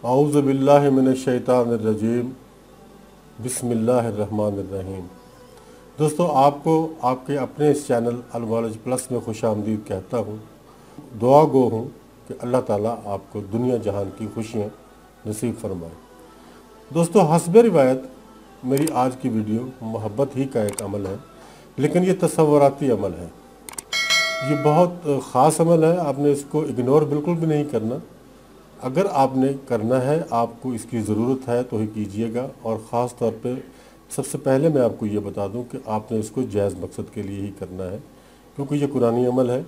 اعوذ باللہ من الشیطان الرجیم بسم اللہ الرحمن الرحیم۔ دوستو، آپ کو آپ کے اپنے اس چینل المعالج پلس میں خوش آمدید کہتا ہوں۔ دعا گو ہوں کہ اللہ تعالیٰ آپ کو دنیا جہان کی خوشیاں نصیب فرمائے۔ دوستو، حسب روایت میری آج کی ویڈیو محبت ہی کا ایک عمل ہے، لیکن یہ تصوراتی عمل ہے۔ یہ بہت خاص عمل ہے، آپ نے اس کو اگنور بالکل بھی نہیں کرنا۔ اگر آپ نے کرنا ہے، آپ کو اس کی ضرورت ہے تو ہی کیجئے گا، اور خاص طور پہ سب سے پہلے میں آپ کو یہ بتا دوں کہ آپ نے اس کو جائز مقصد کے لیے ہی کرنا ہے، کیونکہ یہ قرآنی عمل ہے۔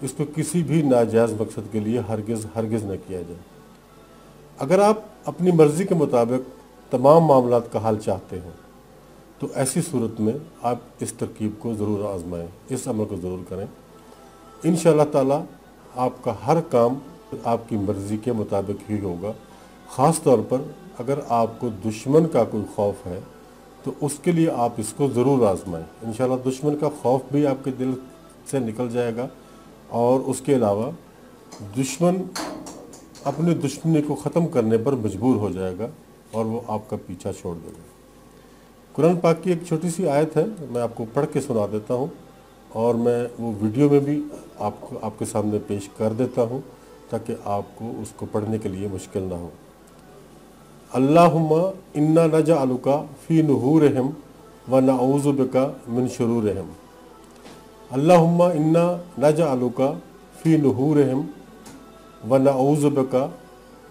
اس کو کسی بھی ناجائز مقصد کے لیے ہرگز نہ کیا جائے۔ اگر آپ اپنی مرضی کے مطابق تمام معاملات کا حل چاہتے ہیں تو ایسی صورت میں آپ اس ترکیب کو ضرور آزمائیں، اس عمل کو ضرور کریں۔ انشاءاللہ تعالیٰ آپ کا ہر کام آپ کی مرضی کے مطابق ہی ہوگا۔ خاص طور پر اگر آپ کو دشمن کا کوئی خوف ہے تو اس کے لیے آپ اس کو ضرور آزمائیں۔ انشاءاللہ دشمن کا خوف بھی آپ کے دل سے نکل جائے گا، اور اس کے علاوہ دشمن اپنے دشمنی کو ختم کرنے پر مجبور ہو جائے گا اور وہ آپ کا پیچھا چھوڑ دے گا۔ قرآن پاک کی ایک چھوٹی سی آیت ہے، میں آپ کو پڑھ کے سنا دیتا ہوں، اور میں وہ ویڈیو میں بھی آپ کے سامنے پیش کر دیتا ہوں تاکہ آپ کو اس کو پڑھنے کے لیے مشکل نہ ہو۔ اللہم انا نجعلک فی نحورہم ونعوذ بک من شرورہم۔ اللہم انا نجعلک فی نحورہم ونعوذ بک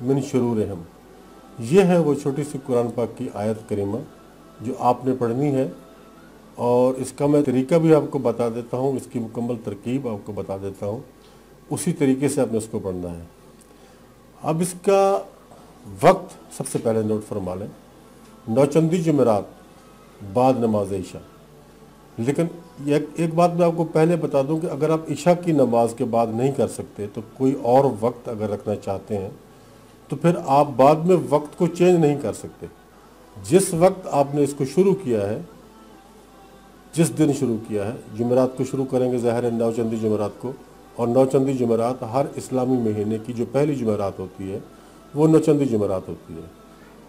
من شرورہم۔ یہ ہے وہ چھوٹی سی قرآن پاک کی آیت کریمہ جو آپ نے پڑھنی ہے، اور اس کا میں طریقہ بھی آپ کو بتا دیتا ہوں، اس کی مکمل ترکیب آپ کو بتا دیتا ہوں۔ اسی طریقے سے آپ نے اس کو پڑھنا ہے۔ اب اس کا وقت سب سے پہلے نوٹ فرما لیں، نوچندی جمعرات بعد نماز عشاء۔ لیکن ایک بات میں آپ کو پہلے بتا دوں کہ اگر آپ عشاء کی نماز کے بعد نہیں کر سکتے تو کوئی اور وقت اگر رکھنا چاہتے ہیں تو پھر آپ بعد میں وقت کو چینج نہیں کر سکتے۔ جس وقت آپ نے اس کو شروع کیا ہے، جس دن شروع کیا ہے، جمعرات کو شروع کریں گے ظاہر ہے نوچندی جمعرات کو، اور نوچندی جمعرات ہر اسلامی مہینے کی جو پہلی جمعرات ہوتی ہے وہ نوچندی جمعرات ہوتی ہے۔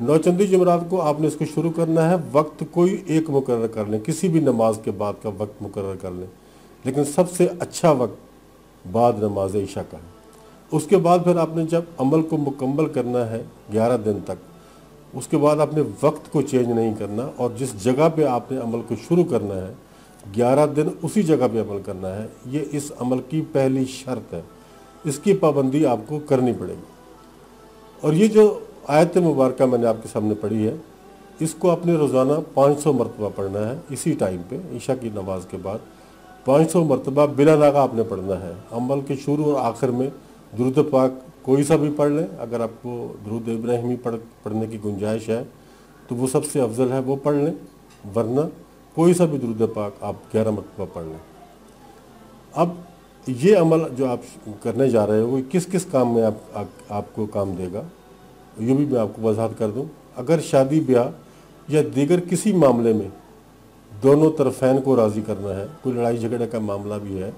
نوچندی جمعرات کو آپ نے اس کو شروع کرنا ہے، وقت کوئی ایک مقرر کر لیں، کسی بھی نماز کے بعد کا وقت مقرر کر لیں، لیکن سب سے اچھا وقت بعد نماز عشاء کا ہے۔ اس کے بعد پھر آپ نے جب عمل کو مکمل کرنا ہے 11 دن تک، اس کے بعد آپ نے وقت کو چینج نہیں کرنا، اور جس جگہ پہ آپ نے عمل کو شروع کرنا ہے 11 دن اسی جگہ پہ عمل کرنا ہے۔ یہ اس عمل کی پہلی شرط ہے، اس کی پابندی آپ کو کرنی پڑے گی۔ اور یہ جو آیت مبارکہ میں نے آپ کے سامنے پڑھی ہے، اس کو آپ نے روزانہ 500 مرتبہ پڑھنا ہے، اسی ٹائم پہ عشاء کی نماز کے بعد 500 مرتبہ بلا ناغہ آپ نے پڑھنا ہے۔ عمل کے شروع اور آخر میں درود پاک کوئی سا بھی پڑھ لیں، اگر آپ کو درود ابراہیمی پڑھنے کی گنجائش ہے تو وہ سب سے افضل ہے، وہ پڑھ لیں، ورنہ کوئی سا بھی درود پاک آپ 11 مرتبہ پڑھ لیں۔ اب یہ عمل جو آپ کرنے جا رہے ہو وہ کس کس کام میں آپ کو کام دے گا، یہ بھی میں آپ کو وضاحت کر دوں۔ اگر شادی بیاہ یا دیگر کسی معاملے میں دونوں طرفین کو راضی کرنا ہے، کوئی لڑائی جھگڑے کا معاملہ بھی ہے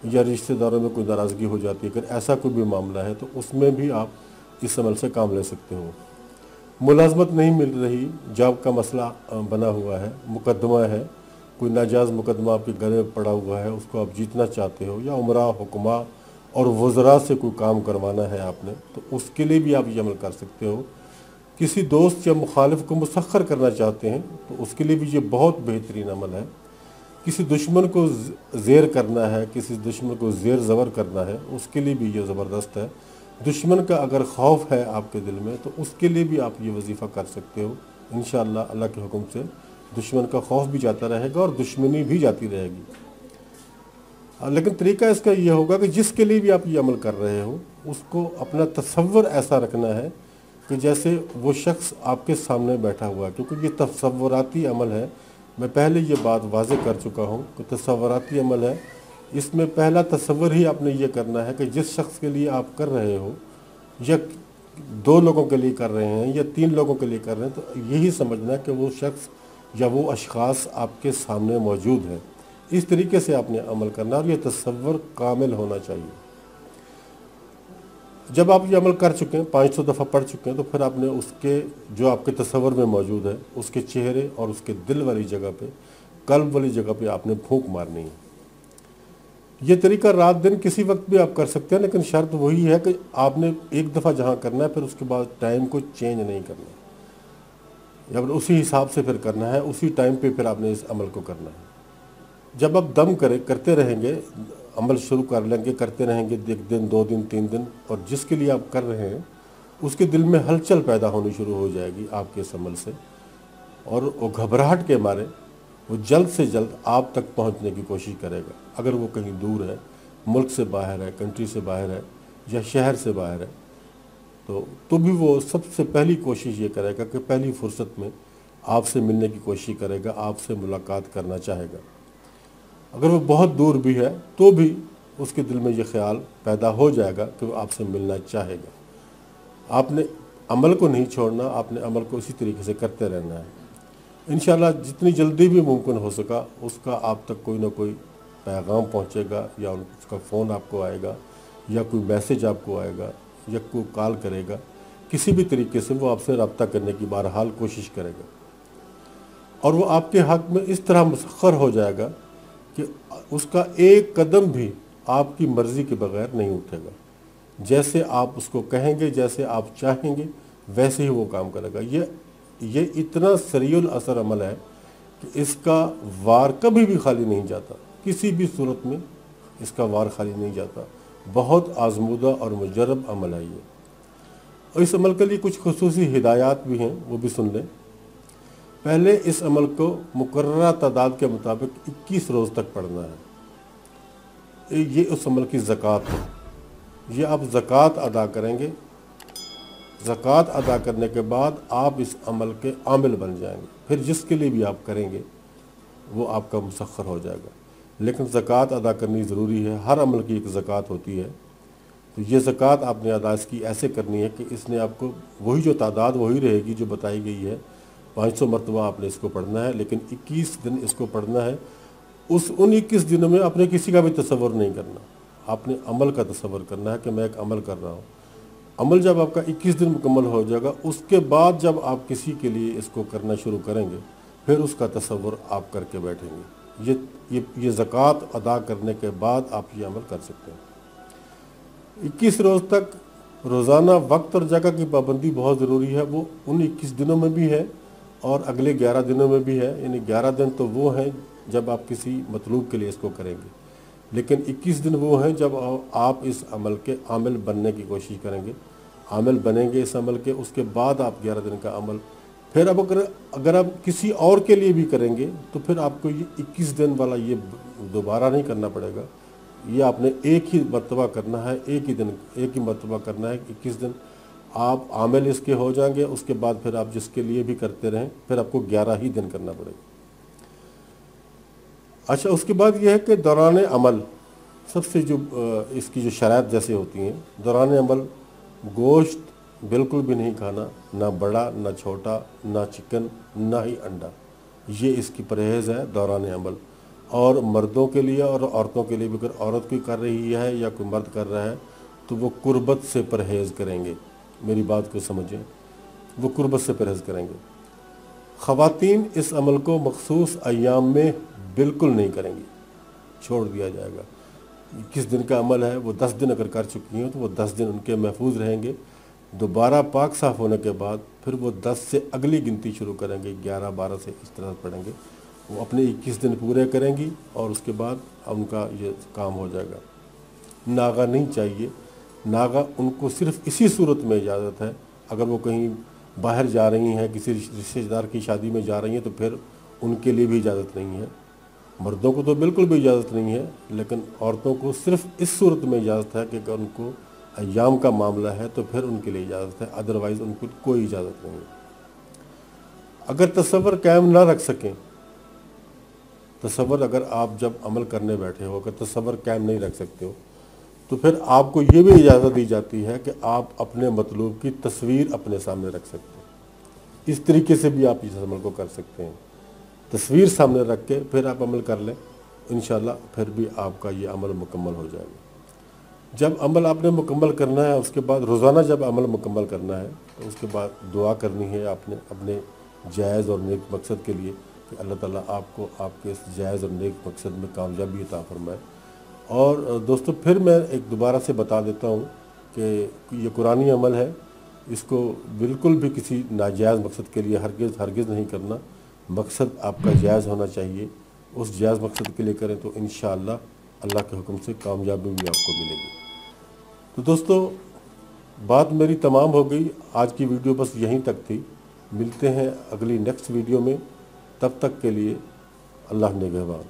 یا رشتہ داروں میں کوئی ناراضگی ہو جاتی ہے، اگر ایسا کوئی بھی معاملہ ہے تو اس میں بھی آپ اس عمل سے کام لے سکتے ہو۔ ملازمت نہیں مل رہی، جاب کا مسئلہ بنا ہوا ہے، مقدمہ ہے، کوئی ناجائز مقدمہ آپ کے گھر میں پڑا ہوا ہے، اس کو آپ جیتنا چاہتے ہو، یا عمرہ، حکماء اور وزراء سے کوئی کام کروانا ہے آپ نے، تو اس کے لیے بھی آپ یہ عمل کر سکتے ہو۔ کسی دوست یا مخالف کو مسخر کرنا چاہتے ہیں تو اس کے لیے بھی یہ بہت بہترین عمل ہے۔ کسی دشمن کو زیر کرنا ہے، کسی دشمن کو زیر زبر کرنا ہے، اس کے لیے بھی یہ زبردست ہے۔ دشمن کا اگر خوف ہے آپ کے دل میں تو اس کے لیے بھی آپ یہ وظیفہ کر سکتے ہو۔ انشاءاللہ اللہ کے حکم سے دشمن کا خوف بھی جاتا رہے گا اور دشمنی بھی جاتی رہے گی۔ لیکن طریقہ اس کا یہ ہوگا کہ جس کے لیے بھی آپ یہ عمل کر رہے ہو اس کو اپنا تصور ایسا رکھنا ہے کہ جیسے وہ شخص آپ کے سامنے بیٹھا ہوا ہے، کیونکہ یہ تصوراتی عمل ہے۔ میں پہلے یہ بات واضح کر چکا ہوں کہ تصوراتی عمل ہے، اس میں پہلا تصور ہی آپ نے یہ کرنا ہے کہ جس شخص کے لیے آپ کر رہے ہو، یا 2 لوگوں کے لیے کر رہے ہیں یا 3 لوگوں کے لیے کر رہے ہیں، تو یہی سمجھنا کہ وہ شخص یا وہ اشخاص آپ کے سامنے موجود ہیں۔ اس طریقے سے آپ نے عمل کرنا، اور یہ تصور کامل ہونا چاہیے۔ जब आप ये अमल कर चुके हैं, 500 दफ़ा पढ़ चुके हैं, तो फिर आपने उसके जो आपके तसव्वुर में मौजूद है उसके चेहरे और उसके दिल वाली जगह पे, कल्ब वाली जगह पे आपने फूंक मारनी है। ये तरीका रात दिन किसी वक्त भी आप कर सकते हैं, लेकिन शर्त वही है कि आपने एक दफ़ा जहाँ करना है फिर उसके बाद टाइम को चेंज नहीं करना, या फिर उसी हिसाब से फिर करना है, उसी टाइम पे फिर आपने इस अमल को करना है। जब आप दम करते रहेंगे, अमल शुरू कर लेंगे, करते रहेंगे 1 दिन 2 दिन 3 दिन, और जिसके लिए आप कर रहे हैं उसके दिल में हलचल पैदा होनी शुरू हो जाएगी आपके इस अमल से, और वो घबराहट के मारे वो जल्द से जल्द आप तक पहुंचने की कोशिश करेगा। अगर वो कहीं दूर है, मुल्क से बाहर है, कंट्री से बाहर है या शहर से बाहर है, तो भी वो सबसे पहली कोशिश ये करेगा कि पहली फुर्सत में आपसे मिलने की कोशिश करेगा, आपसे मुलाकात करना चाहेगा। अगर वो बहुत दूर भी है तो भी उसके दिल में ये ख्याल पैदा हो जाएगा कि वो आपसे मिलना चाहेगा। आपने अमल को नहीं छोड़ना, आपने अमल को इसी तरीके से करते रहना है। इंशाल्लाह जितनी जल्दी भी मुमकिन हो सका उसका आप तक कोई ना कोई पैगाम पहुंचेगा, या उसका फ़ोन आपको आएगा, या कोई मैसेज आपको आएगा, या कोई कॉल करेगा। किसी भी तरीके से वो आपसे रब्ता करने की बहरहाल कोशिश करेगा, और वो आपके हक़ में इस तरह मुसख्खर हो जाएगा कि उसका एक कदम भी आपकी मर्ज़ी के बगैर नहीं उठेगा। जैसे आप उसको कहेंगे, जैसे आप चाहेंगे, वैसे ही वो काम करेगा। ये इतना सरीउल असर अमल है कि इसका वार कभी भी खाली नहीं जाता, किसी भी सूरत में इसका वार खाली नहीं जाता। बहुत आजमूदा और मुजर्रब अमल है ये। और इस अमल के लिए कुछ खुसूसी हिदायत भी हैं, वो भी सुन लें। पहले इस अमल को मुकर्ररा तादाद के मुताबिक 21 रोज़ तक पढ़ना है। ये उस अमल की ज़कात है। ये आप ज़कात अदा करेंगे। ज़कात अदा करने के बाद आप इस अमल के आमिल बन जाएंगे। फिर जिसके लिए भी आप करेंगे वो आपका मुसख्खर हो जाएगा। लेकिन ज़कात अदा करनी ज़रूरी है। हर अमल की एक ज़कात होती है। तो ये ज़कात आपने अदा इसकी ऐसे करनी है कि इसने आपको वही जो तादाद वही रहेगी जो बताई गई है। 500 मरतबा आपने इसको पढ़ना है, लेकिन 21 दिन इसको पढ़ना है। उन 21 दिनों में आपने किसी का भी तसव्वुर नहीं करना। आपने अमल का तसव्वुर करना है कि मैं एक अमल कर रहा हूँ। अमल जब आपका 21 दिन मुकम्मल हो जाएगा, उसके बाद जब आप किसी के लिए इसको करना शुरू करेंगे फिर उसका तसव्वुर आप करके बैठेंगे। ये ज़कात अदा करने के बाद आप ये अमल कर सकते हैं। 21 रोज़ तक रोज़ाना वक्त और जगह की पाबंदी बहुत ज़रूरी है। वो उन 21 दिनों में भी है और अगले 11 दिनों में भी है। यानी 11 दिन तो वो हैं जब आप किसी मतलूब के लिए इसको करेंगे, लेकिन 21 दिन वो हैं जब आप इस अमल के आमिल बनने की कोशिश करेंगे, आमिल बनेंगे इस अमल के। उसके बाद आप 11 दिन का अमल फिर अब अगर आप किसी और के लिए भी करेंगे तो फिर आपको ये 21 दिन वाला ये दोबारा नहीं करना पड़ेगा। ये आपने एक ही मरतबा करना है, एक ही मरतबा करना है। 21 दिन आप आमिल इसके हो जाएंगे। उसके बाद फिर आप जिसके लिए भी करते रहें फिर आपको 11 ही दिन करना पड़ेगा। अच्छा, उसके बाद यह है कि दौरान अमल सबसे जो इसकी जो शराइत जैसे होती हैं, दौरान अमल गोश्त बिल्कुल भी नहीं खाना, ना बड़ा ना छोटा, ना चिकन ना ही अंडा। ये इसकी परहेज़ है दौरान अमल। और मर्दों के लिए और औरतों के लिए भी, अगर औरत कोई कर रही है या कोई मर्द कर रहा है तो वो कुर्बत से परहेज़ करेंगे। मेरी बात को समझें, वो कुर्बत से परहेज़ करेंगे। ख़वातीन इस अमल को मखसूस अय्याम में बिल्कुल नहीं करेंगी, छोड़ दिया जाएगा। 21 दिन का अमल है, वो 10 दिन अगर कर चुकी हैं तो वो 10 दिन उनके महफूज रहेंगे। दोबारा पाक साफ़ होने के बाद फिर वो 10 से अगली गिनती शुरू करेंगे, 11 12 से इस तरह पढ़ेंगे। वो अपने 21 दिन पूरे करेंगी और उसके बाद उनका ये काम हो जाएगा। नागा नहीं चाहिए। नागा उनको सिर्फ इसी सूरत में इजाज़त है, अगर वो कहीं बाहर जा रही हैं, किसी रिश्तेदार की शादी में जा रही हैं तो फिर उनके लिए भी इजाज़त नहीं है। मर्दों को तो बिल्कुल भी इजाज़त नहीं है, लेकिन औरतों को सिर्फ इस सूरत में इजाज़त है कि अगर उनको अय्याम का मामला है तो फिर उनके लिए इजाज़त है, अदरवाइज़ उनको कोई इजाज़त नहीं है। अगर तसव्वुर कायम ना रख सकें, तसव्वुर अगर आप जब अमल करने बैठे हो अगर तसव्वुर कायम नहीं रख सकते हो तो फिर आपको ये भी इजाज़त दी जाती है कि आप अपने मतलूब की तस्वीर अपने सामने रख सकते हैं। इस तरीके से भी आप इस अमल को कर सकते हैं। तस्वीर सामने रख के फिर आप अमल कर लें, इंशाल्लाह फिर भी आपका ये अमल मुकम्मल हो जाएगा। जब अमल आपने मुकम्मल करना है, उसके बाद रोज़ाना जब अमल मुकम्मल करना है तो उसके बाद दुआ करनी है आपने अपने जायज़ और नेक मकसद के लिए कि अल्लाह ताला आपको आपके इस जायज़ और नेक मकसद में कामयाबी अता फरमाए। और दोस्तों फिर मैं एक दोबारा से बता देता हूँ कि ये कुरानी अमल है, इसको बिल्कुल भी किसी नाजायज़ मकसद के लिए हरगिज़ नहीं करना। मकसद आपका जायज़ होना चाहिए, उस जायज़ मकसद के लिए करें तो इंशाअल्लाह अल्लाह के हुक्म से कामयाबी भी आपको मिलेगी। तो दोस्तों बात मेरी तमाम हो गई, आज की वीडियो बस यहीं तक थी। मिलते हैं अगली नेक्स्ट वीडियो में, तब तक के लिए अल्लाह निगहबान।